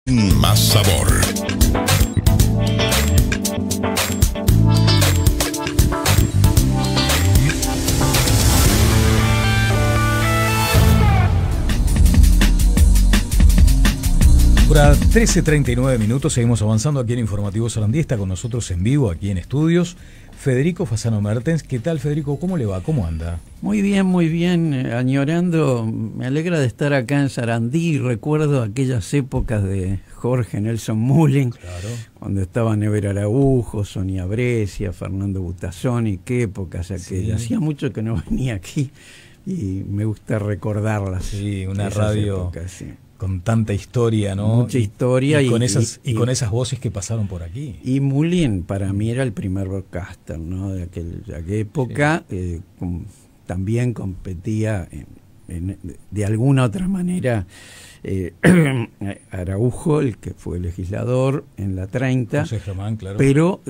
Más sabor. Ahora 13:39 minutos, seguimos avanzando aquí en Informativo Sarandí. Está con nosotros en vivo, aquí en estudios, Federico Fasano Mertens. ¿Qué tal, Federico? ¿Cómo le va? ¿Cómo anda? Muy bien, añorando. Me alegra de estar acá en Sarandí. Recuerdo aquellas épocas de Jorge Nelson Mullin, Claro. cuando estaban Ever Araújo, Sonia Brescia, Fernando Butazzoni. Qué épocas aquellas. Sí. Hacía mucho que no venía aquí y me gusta recordarlas. Sí, una esas radio épocas, sí. con tanta historia, ¿no? Mucha historia y con con esas voces que pasaron por aquí. Y Mullin para mí era el primer broadcaster, ¿no? De aquella época. Sí. También competía de alguna otra manera Araújo, el que fue legislador en la 30. José Germán, claro. Pero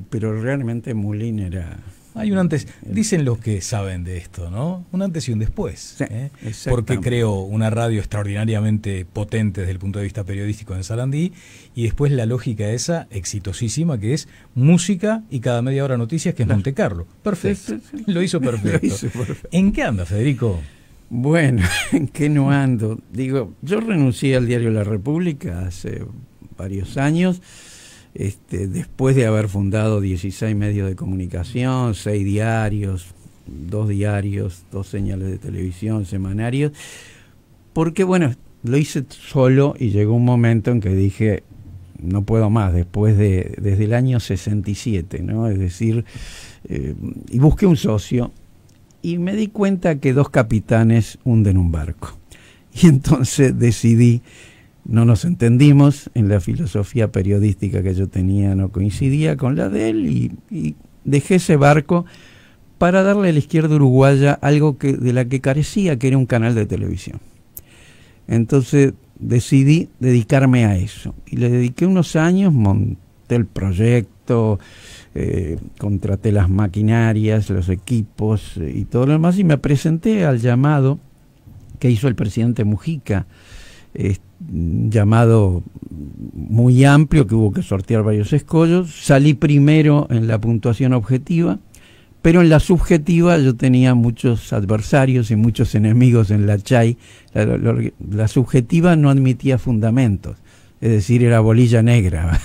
pero realmente Mullin era... Hay un antes, dicen los que saben de esto, ¿no? Un antes y un después. Sí, Porque creó una radio extraordinariamente potente desde el punto de vista periodístico en Sarandí, y después la lógica esa exitosísima que es música y cada media hora noticias, que es Monte Carlo. Perfecto. Sí. Lo hizo perfecto. ¿En qué anda, Federico? Bueno, ¿en qué no ando? Digo, yo renuncié al diario La República hace varios años. Después de haber fundado 16 medios de comunicación, 6 diarios, 2 señales de televisión, semanarios, porque bueno, lo hice solo y llegó un momento en que dije, no puedo más, desde el año 67, ¿no? Es decir, y busqué un socio y me di cuenta que 2 capitanes hunden un barco. Y entonces decidí. No nos entendimos, en la filosofía periodística que yo tenía no coincidía con la de él y dejé ese barco para darle a la izquierda uruguaya algo de la que carecía, que era un canal de televisión. Entonces decidí dedicarme a eso y le dediqué unos años, monté el proyecto, contraté las maquinarias, los equipos y todo lo demás y me presenté al llamado que hizo el presidente Mujica, llamado muy amplio, que hubo que sortear varios escollos. Salí primero en la puntuación objetiva, pero en la subjetiva yo tenía muchos adversarios y muchos enemigos en la CHAI. La subjetiva no admitía fundamentos, es decir, era bolilla negra,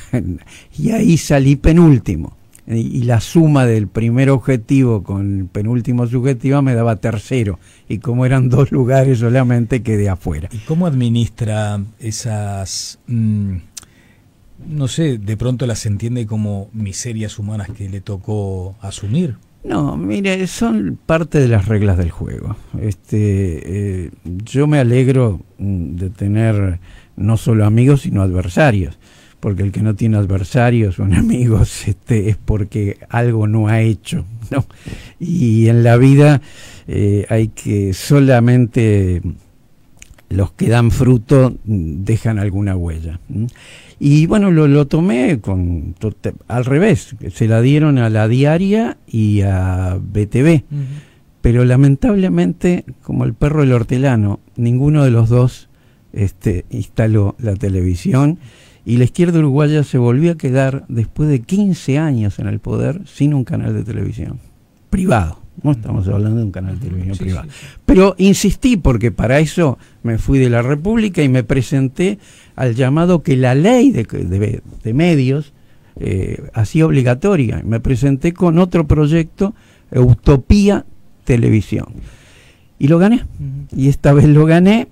y ahí salí penúltimo. Y la suma del primer objetivo con el penúltimo subjetiva me daba tercero, y como eran 2 lugares solamente quedé afuera. ¿Y cómo administra esas, no sé, de pronto las entiende como miserias humanas que le tocó asumir? No, mire, son parte de las reglas del juego. Yo me alegro de tener no solo amigos sino adversarios, porque el que no tiene adversarios o enemigos es porque algo no ha hecho, ¿no? Y en la vida hay que solamente los que dan fruto dejan alguna huella. Y bueno, lo tomé al revés, se la dieron a La Diaria y a BTV, pero lamentablemente, como el perro del hortelano, ninguno de los dos instaló la televisión. Y la izquierda uruguaya se volvió a quedar, después de 15 años en el poder, sin un canal de televisión privado. No estamos hablando de un canal de televisión privado. Sí. Pero insistí, porque para eso me fui de La República y me presenté al llamado que la ley de medios hacía obligatoria. Me presenté con otro proyecto, Utopía Televisión. Y lo gané. Y esta vez lo gané.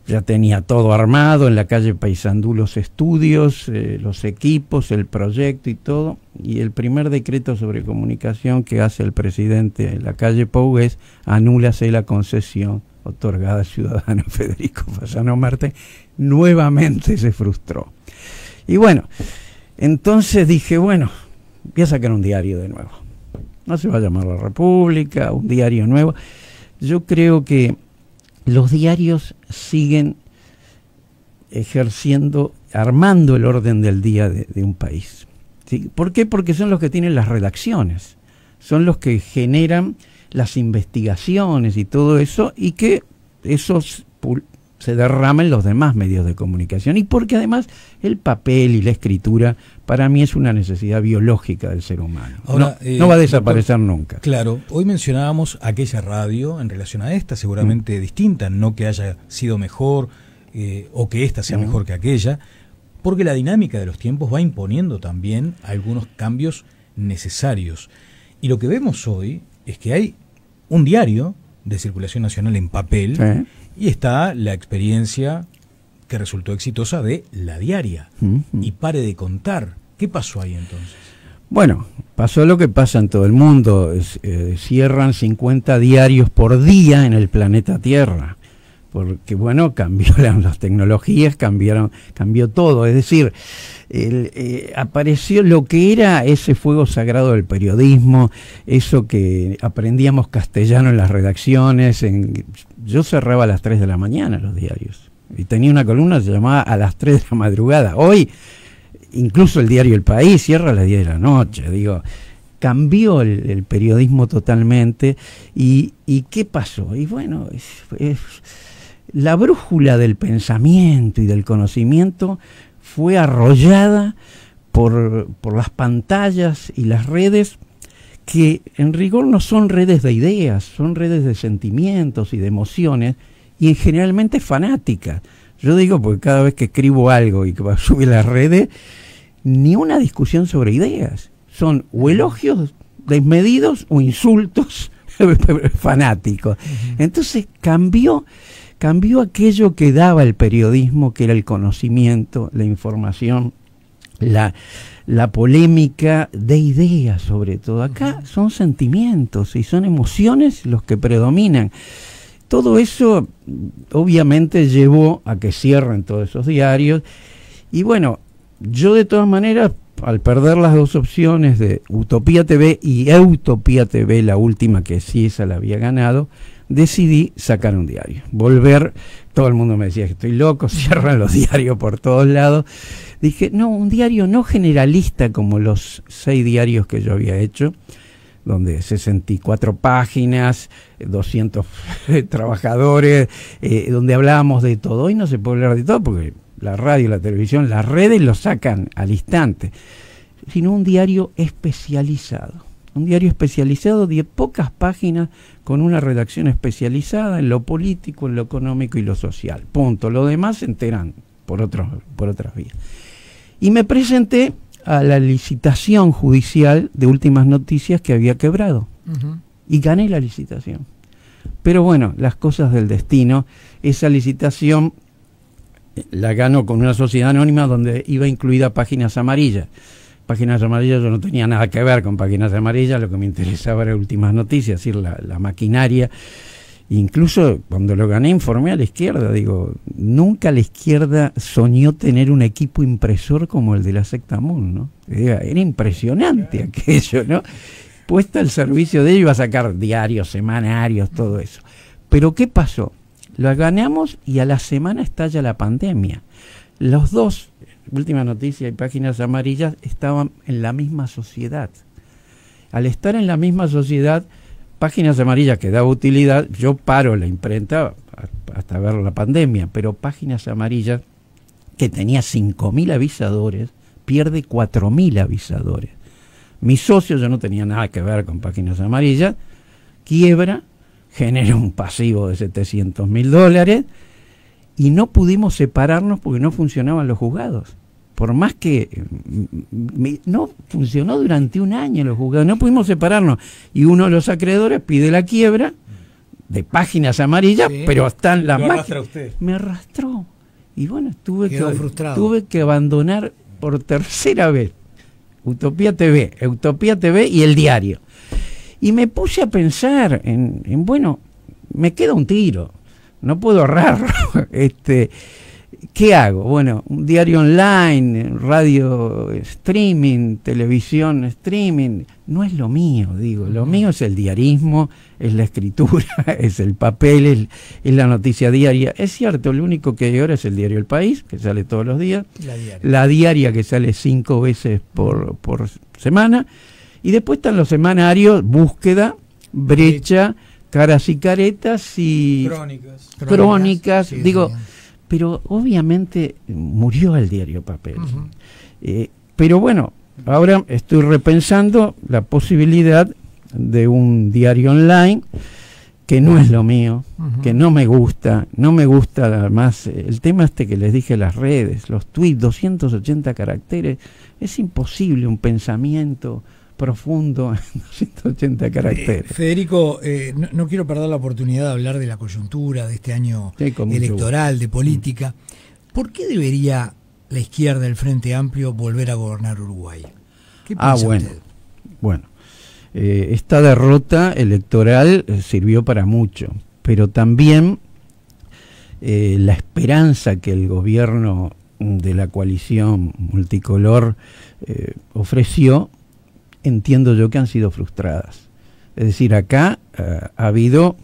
Ya tenía todo armado, en la calle Paysandú los estudios, los equipos, el proyecto y todo. Y el primer decreto sobre comunicación que hace el presidente en la calle Pou es: anúlase la concesión otorgada al ciudadano Federico Fasano Mertens. Nuevamente se frustró. Y bueno, entonces dije, bueno, voy a sacar un diario de nuevo. No se va a llamar La República, un diario nuevo. Yo creo que los diarios siguen armando el orden del día de un país. ¿Sí? ¿Por qué? Porque son los que tienen las redacciones, son los que generan las investigaciones y todo eso, y que esos se derrama en los demás medios de comunicación, y porque además el papel y la escritura para mí es una necesidad biológica del ser humano. Ahora, no va a desaparecer nunca. Claro, hoy mencionábamos aquella radio en relación a esta, seguramente distinta, no que haya sido mejor o que esta sea mejor que aquella, porque la dinámica de los tiempos va imponiendo también algunos cambios necesarios. Y lo que vemos hoy es que hay un diario de circulación nacional en papel, sí, y está la experiencia que resultó exitosa de La Diaria. Y pare de contar. ¿Qué pasó ahí entonces? Bueno, pasó lo que pasa en todo el mundo. Cierran 50 diarios por día en el planeta Tierra. Porque, bueno, cambiaron las tecnologías, cambió todo. Es decir, apareció lo que era ese fuego sagrado del periodismo, eso que aprendíamos castellano en las redacciones. Yo cerraba a las 3 de la mañana los diarios. Y tenía una columna que se llamaba A las 3 de la madrugada. Hoy, incluso el diario El País cierra a las 10 de la noche. Digo, cambió el periodismo totalmente. ¿Y qué pasó? Y bueno, la brújula del pensamiento y del conocimiento fue arrollada por las pantallas y las redes, que en rigor no son redes de ideas, son redes de sentimientos y de emociones, y generalmente fanáticas. Yo digo, porque cada vez que escribo algo y que va a subir a las redes, ni una discusión sobre ideas. Son o elogios desmedidos o insultos fanáticos. Entonces cambió aquello que daba el periodismo, que era el conocimiento, la información, la polémica de ideas sobre todo. Acá son sentimientos y son emociones los que predominan. Todo eso obviamente llevó a que cierren todos esos diarios. Y bueno, yo de todas maneras, al perder las dos opciones de Utopía TV y Eutopía TV, la última que sí esa la había ganado, decidí sacar un diario, volver. Todo el mundo me decía que estoy loco, cierran los diarios por todos lados. Dije, no, un diario no generalista como los 6 diarios que yo había hecho, donde 64 páginas, 200 trabajadores, donde hablábamos de todo. Hoy no se puede hablar de todo porque la radio, la televisión, las redes lo sacan al instante, sino un diario especializado. Un diario especializado de pocas páginas, con una redacción especializada en lo político, en lo económico y lo social. Punto. Lo demás se enteran por otras vías. Y me presenté a la licitación judicial de Últimas Noticias, que había quebrado. Y gané la licitación. Pero bueno, las cosas del destino. Esa licitación la ganó con una sociedad anónima donde iba incluida Páginas Amarillas. Páginas Amarillas, yo no tenía nada que ver con Páginas Amarillas, lo que me interesaba era Últimas Noticias, es decir, la maquinaria. Incluso cuando lo gané informé a la izquierda, digo, nunca la izquierda soñó tener un equipo impresor como el de la secta Moon, ¿no? Era impresionante aquello, ¿no? Puesta al servicio de ello, iba a sacar diarios, semanarios, todo eso. Pero ¿qué pasó? Lo ganamos y a la semana estalla la pandemia. Los dos, Última Noticia y Páginas Amarillas, estaban en la misma sociedad. Al estar en la misma sociedad, Páginas Amarillas, que daba utilidad, yo paro la imprenta hasta ver la pandemia, pero Páginas Amarillas, que tenía 5.000 avisadores, pierde 4.000 avisadores. Mi socio, yo no tenía nada que ver con Páginas Amarillas, quiebra, genera un pasivo de $700.000, y no pudimos separarnos porque no funcionaban los juzgados. Por más que no funcionó durante un año los juzgados, no pudimos separarnos. Y uno de los acreedores pide la quiebra de Páginas Amarillas, sí, pero están las máquinas. Me arrastró. Y bueno, tuve que abandonar por tercera vez Utopía TV y el diario. Y me puse a pensar en bueno, me queda un tiro. No puedo ahorrarlo. ¿Qué hago? Bueno, un diario online, radio streaming, televisión streaming, no es lo mío, digo. Lo mío es el diarismo, es la escritura, es el papel, es la noticia diaria. Es cierto, lo único que hay ahora es el diario El País, que sale todos los días. La diaria, que sale 5 veces por semana. Y después están los semanarios, Búsqueda, Brecha, Caras y Caretas y Crónicas. Sí, Digo, sí. pero obviamente murió el diario papel. Pero bueno, ahora estoy repensando la posibilidad de un diario online, que no es lo mío, que no me gusta además el tema que les dije, las redes, los tweets, 280 caracteres, es imposible un pensamiento profundo en 280 caracteres. Federico, no quiero perder la oportunidad de hablar de la coyuntura de este año electoral, de política. ¿Por qué debería la izquierda, el Frente Amplio, volver a gobernar Uruguay? ¿Qué piensa usted? Bueno. Esta derrota electoral sirvió para mucho, pero también la esperanza que el gobierno de la coalición multicolor ofreció, entiendo yo que han sido frustradas. Es decir, acá ha habido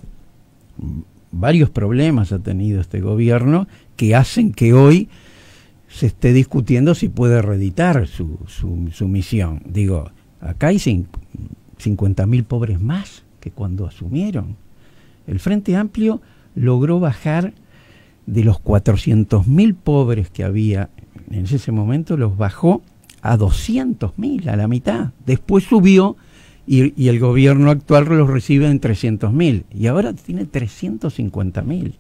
varios problemas, ha tenido este gobierno, que hacen que hoy se esté discutiendo si puede reeditar su misión. Digo, acá hay 50.000 pobres más que cuando asumieron. El Frente Amplio logró bajar de los 400.000 pobres que había en ese momento, los bajó a 200.000, a la mitad. Después subió y el gobierno actual los recibe en 300.000 y ahora tiene 350.000.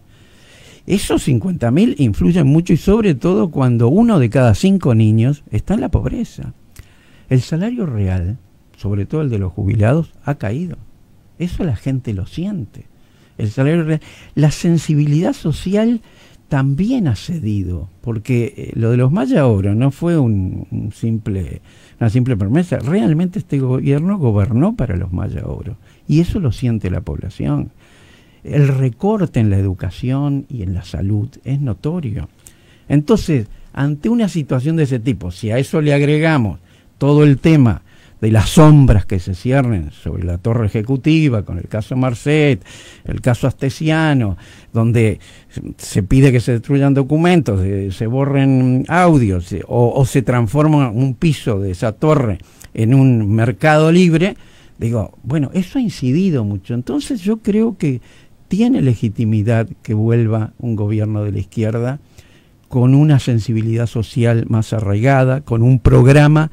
Esos 50.000 influyen mucho, y sobre todo cuando 1 de cada 5 niños está en la pobreza. El salario real, sobre todo el de los jubilados, ha caído. Eso la gente lo siente. El salario real, la sensibilidad social también ha cedido, porque lo de los Maya Oro no fue una simple promesa. Realmente este gobierno gobernó para los Maya Oro, y eso lo siente la población. El recorte en la educación y en la salud es notorio. Entonces, ante una situación de ese tipo, si a eso le agregamos todo el tema de las sombras que se ciernen sobre la torre ejecutiva, con el caso Marcet, el caso Astesiano, donde se pide que se destruyan documentos, se borren audios, o se transforma un piso de esa torre en un mercado libre, digo, bueno, eso ha incidido mucho. Entonces yo creo que tiene legitimidad que vuelva un gobierno de la izquierda con una sensibilidad social más arraigada, con un programa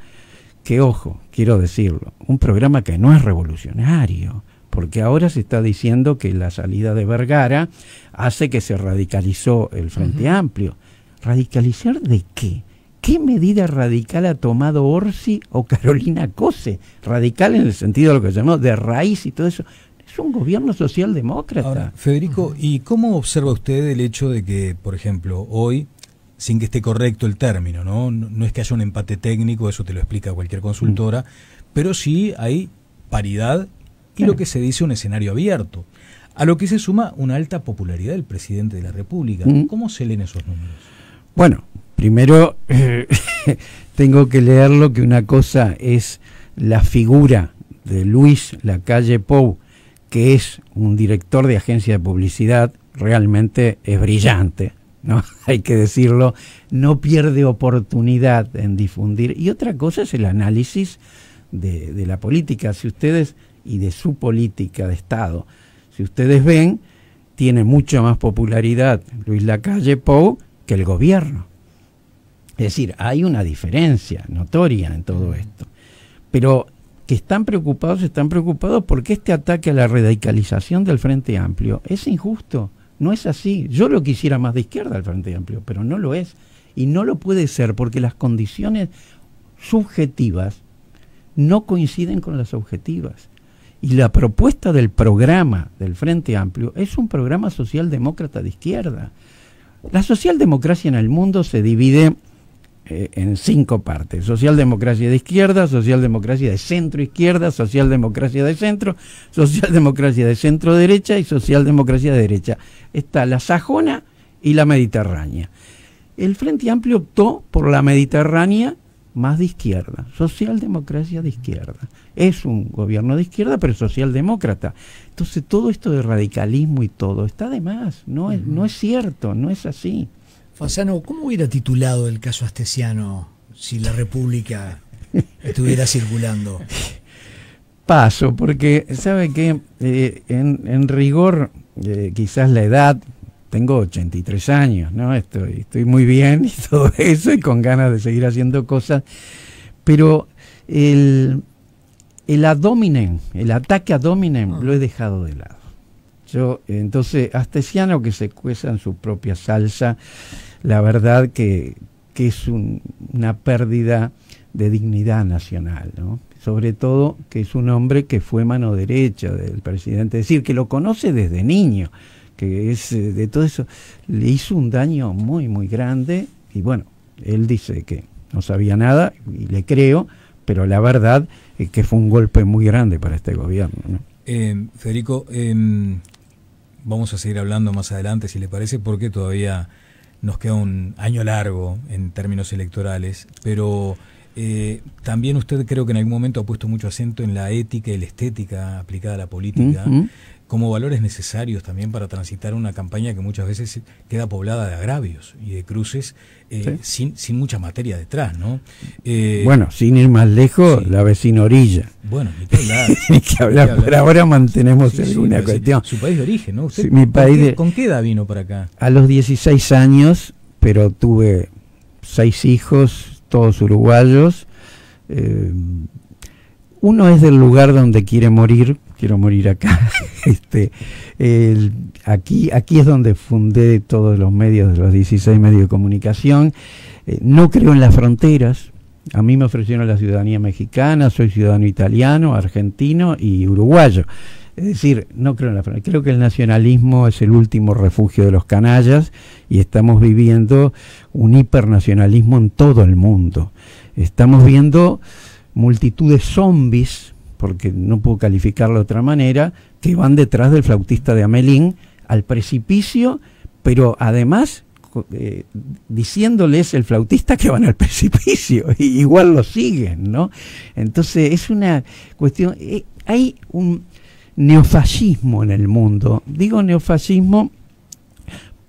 que, ojo, quiero decirlo, un programa que no es revolucionario, porque ahora se está diciendo que la salida de Vergara hace que se radicalizó el Frente Amplio. ¿Radicalizar de qué? ¿Qué medida radical ha tomado Orsi o Carolina Cose? Radical en el sentido de lo que llamamos de raíz y todo eso. Es un gobierno socialdemócrata. Ahora, Federico, ¿y cómo observa usted el hecho de que, por ejemplo, hoy, sin que esté correcto el término, no es que haya un empate técnico, eso te lo explica cualquier consultora, pero sí hay paridad y lo que se dice un escenario abierto, a lo que se suma una alta popularidad del presidente de la República? ¿Cómo se leen esos números? Bueno, primero tengo que leerlo, que una cosa es la figura de Luis Lacalle Pou, que es un director de agencia de publicidad, realmente es brillante, ¿no? Hay que decirlo, no pierde oportunidad en difundir. Y otra cosa es el análisis de la política, si ustedes, y de su política de Estado. Si ustedes ven, tiene mucha más popularidad Luis Lacalle Pou que el gobierno. Es decir, hay una diferencia notoria en todo esto. Pero que están preocupados porque este ataque a la radicalización del Frente Amplio es injusto. No es así. Yo lo quisiera más de izquierda al Frente Amplio, pero no lo es. Y no lo puede ser porque las condiciones subjetivas no coinciden con las objetivas. Y la propuesta del programa del Frente Amplio es un programa socialdemócrata de izquierda. La socialdemocracia en el mundo se divide en 5 partes: socialdemocracia de izquierda, socialdemocracia de centro izquierda, socialdemocracia de centro derecha y socialdemocracia de derecha. Está la sajona y la mediterránea. El Frente Amplio optó por la mediterránea más de izquierda, socialdemocracia de izquierda. Es un gobierno de izquierda, pero socialdemócrata. Entonces todo esto de radicalismo y todo está de más, no es cierto, no es así. Fasano, ¿cómo hubiera titulado el caso Astesiano si la República estuviera circulando? Paso, porque sabe que en rigor quizás la edad tengo 83 años, ¿no? Estoy muy bien y todo eso, y con ganas de seguir haciendo cosas, pero el ad hominem, el ataque ad hominem, lo he dejado de lado. Entonces, Astesiano, que se cueza en su propia salsa, la verdad que es una pérdida de dignidad nacional, ¿no? Sobre todo que es un hombre que fue mano derecha del presidente, es decir, que lo conoce desde niño, que es de todo eso, le hizo un daño muy, muy grande, y bueno, él dice que no sabía nada, y le creo, pero la verdad es que fue un golpe muy grande para este gobierno, ¿no? Federico, vamos a seguir hablando más adelante, si le parece, porque todavía nos queda un año largo en términos electorales, pero también usted creo que en algún momento ha puesto mucho acento en la ética y la estética aplicada a la política, como valores necesarios también para transitar una campaña que muchas veces queda poblada de agravios y de cruces sin mucha materia detrás, ¿no? Bueno, sin ir más lejos, la vecina orilla. Bueno, ni que hablar. Ni que hablar. Por ahora mantenemos alguna cuestión. Su país de origen, ¿no? ¿Usted mi país ¿con qué edad vino para acá? A los 16 años, pero tuve 6 hijos, todos uruguayos. Uno es del lugar donde quiere morir. Quiero morir acá. Aquí es donde fundé todos los medios, de los 16 medios de comunicación. No creo en las fronteras. A mí me ofrecieron la ciudadanía mexicana, soy ciudadano italiano, argentino y uruguayo. Es decir, no creo en la frontera. Creo que el nacionalismo es el último refugio de los canallas y estamos viviendo un hipernacionalismo en todo el mundo. Estamos viendo multitud de zombies, porque no puedo calificarlo de otra manera, que van detrás del flautista de Hamelín al precipicio, pero además diciéndoles el flautista que van al precipicio, y igual lo siguen, ¿no? Entonces es una cuestión, hay un neofascismo en el mundo. Digo neofascismo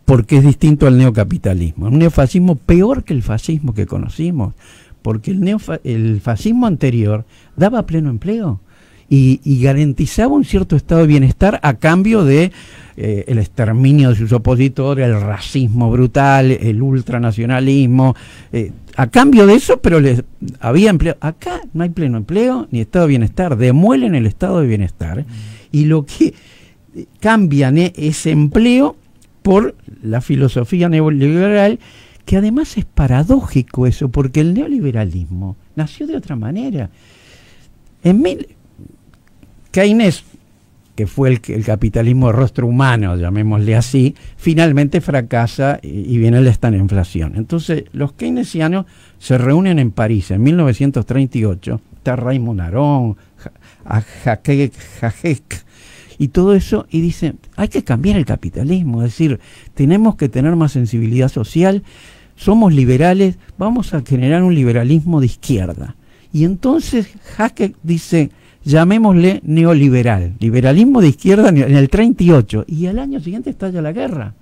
porque es distinto al neocapitalismo. Un neofascismo peor que el fascismo que conocimos, porque el fascismo anterior daba pleno empleo y garantizaba un cierto estado de bienestar a cambio de el exterminio de sus opositores, el racismo brutal, el ultranacionalismo, a cambio de eso, pero había empleo. Acá no hay pleno empleo ni estado de bienestar, demuelen el estado de bienestar, y lo que cambian ese empleo por la filosofía neoliberal, que además es paradójico eso, porque el neoliberalismo nació de otra manera. Keynes, que fue el capitalismo de rostro humano, llamémosle así, finalmente fracasa y viene la inflación. Entonces, los keynesianos se reúnen en París en 1938, está Raymond Aron, Hayek, y todo eso, y dicen, hay que cambiar el capitalismo, es decir, tenemos que tener más sensibilidad social, somos liberales, vamos a generar un liberalismo de izquierda. Y entonces Hayek dice, llamémosle neoliberal, liberalismo de izquierda en el 38, y al año siguiente estalla la guerra,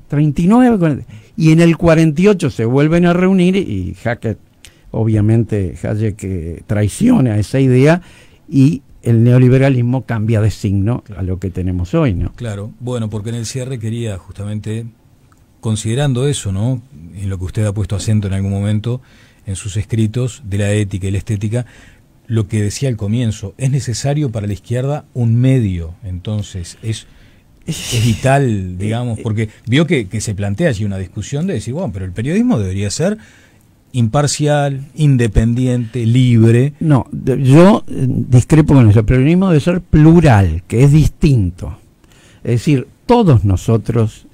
39, 40, y en el 48 se vuelven a reunir, y Hayek traiciona esa idea, y el neoliberalismo cambia de signo a lo que tenemos hoy, ¿no? Claro, bueno, porque en el cierre quería justamente, considerando eso, ¿no?, en lo que usted ha puesto acento en algún momento en sus escritos de la ética y la estética, lo que decía al comienzo, es necesario para la izquierda un medio, entonces es vital, digamos, porque vio que se plantea allí una discusión de decir, bueno, pero el periodismo debería ser imparcial, independiente, libre. No, yo discrepo con eso. El periodismo debe ser plural, que es distinto. Es decir, todos nosotros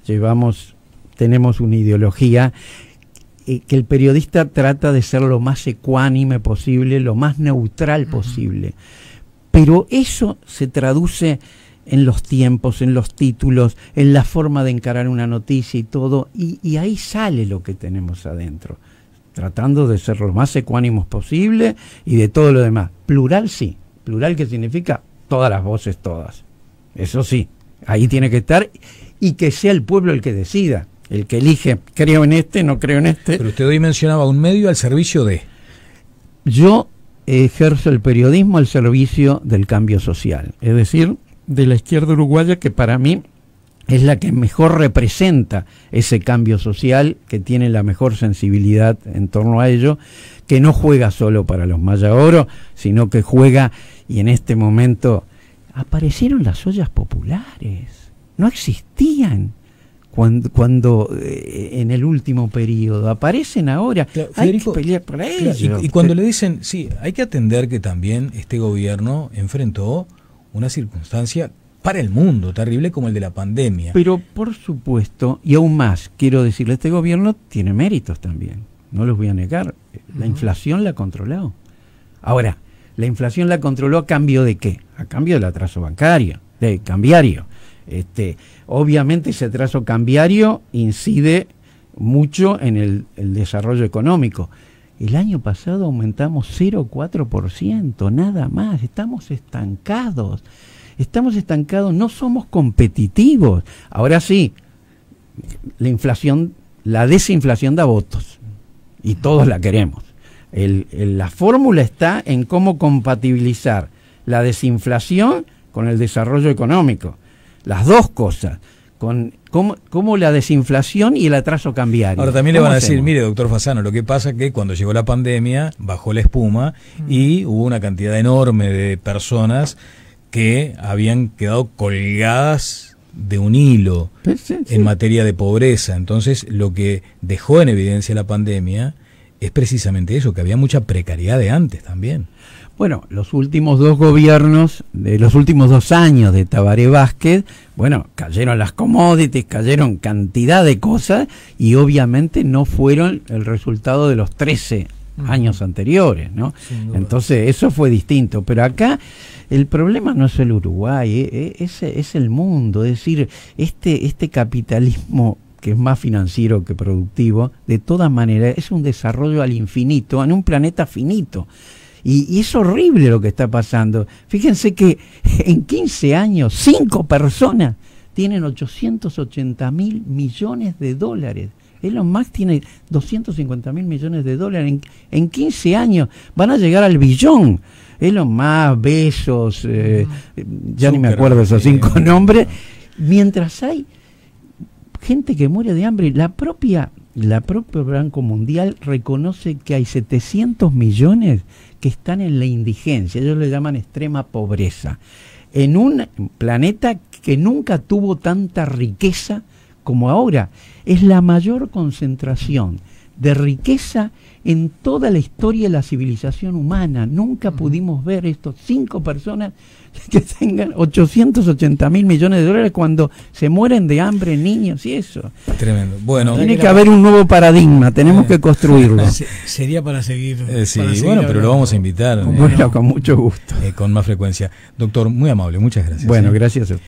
tenemos una ideología que el periodista trata de ser lo más ecuánime posible, lo más neutral posible. Pero eso se traduce en los tiempos, en los títulos, en la forma de encarar una noticia y todo, y ahí sale lo que tenemos adentro. Tratando de ser lo más ecuánimos posible y de todo lo demás. Plural sí. Plural, que significa todas las voces, todas. Eso sí, ahí tiene que estar, y que sea el pueblo el que decida, el que elige, creo en este, no creo en este. Pero usted hoy mencionaba un medio al servicio de... Yo ejerzo el periodismo al servicio del cambio social, es decir, de la izquierda uruguaya, que para mí es la que mejor representa ese cambio social, que tiene la mejor sensibilidad en torno a ello, que no juega solo para los Maya Oro, sino que juega, y en este momento aparecieron las ollas populares, no existían cuando en el último periodo, aparecen ahora. Claro, hay Federico, que pelear para ello. Y cuando le dicen, sí, hay que atender que también este gobierno enfrentó una circunstancia para el mundo terrible como el de la pandemia. Pero por supuesto, y aún más, quiero decirle, este gobierno tiene méritos también, no los voy a negar. La inflación la controló. Ahora, la inflación la controló a cambio de ¿qué? A cambio del atraso bancario, cambiario. Obviamente ese atraso cambiario incide mucho en el desarrollo económico. El año pasado aumentamos 0,4%, nada más. Estamos estancados, no somos competitivos. Ahora sí, la desinflación da votos y todos la queremos. La fórmula está en cómo compatibilizar la desinflación con el desarrollo económico. Las dos cosas, con cómo la desinflación y el atraso cambiario. Ahora también le van a decir, mire, doctor Fasano, lo que pasa es que cuando llegó la pandemia bajó la espuma y hubo una cantidad enorme de personas que habían quedado colgadas de un hilo en materia de pobreza. Entonces, lo que dejó en evidencia la pandemia es precisamente eso, que había mucha precariedad de antes también. Bueno, los últimos dos gobiernos, de los últimos 2 años de Tabaré Vázquez, bueno, cayeron las commodities, cayeron cantidad de cosas y obviamente no fueron el resultado de los 13 años anteriores, ¿no? Entonces eso fue distinto, pero acá el problema no es el Uruguay, es el mundo, es decir, este capitalismo que es más financiero que productivo, de todas maneras es un desarrollo al infinito, en un planeta finito. Y es horrible lo que está pasando. Fíjense que en 15 años, 5 personas tienen 880.000 millones de dólares. Elon Musk tiene 250.000 millones de dólares. En 15 años van a llegar al billón. Elon Musk, Bezos, ya ni me acuerdo esos 5 nombres. Mientras hay gente que muere de hambre, la propia Banco Mundial reconoce que hay 700 millones que están en la indigencia, ellos le llaman extrema pobreza, en un planeta que nunca tuvo tanta riqueza como ahora. Es la mayor concentración de riqueza en toda la historia de la civilización humana. Nunca pudimos ver estos 5 personas que tengan 880.000 millones de dólares cuando se mueren de hambre niños y eso. Tremendo. Bueno, tiene que haber un nuevo paradigma, tenemos que construirlo. Sería para seguir. Sí, para seguir, bueno, pero lo vamos a invitar. Bueno, con mucho gusto. Con más frecuencia. Doctor, muy amable, muchas gracias. Bueno, gracias a usted.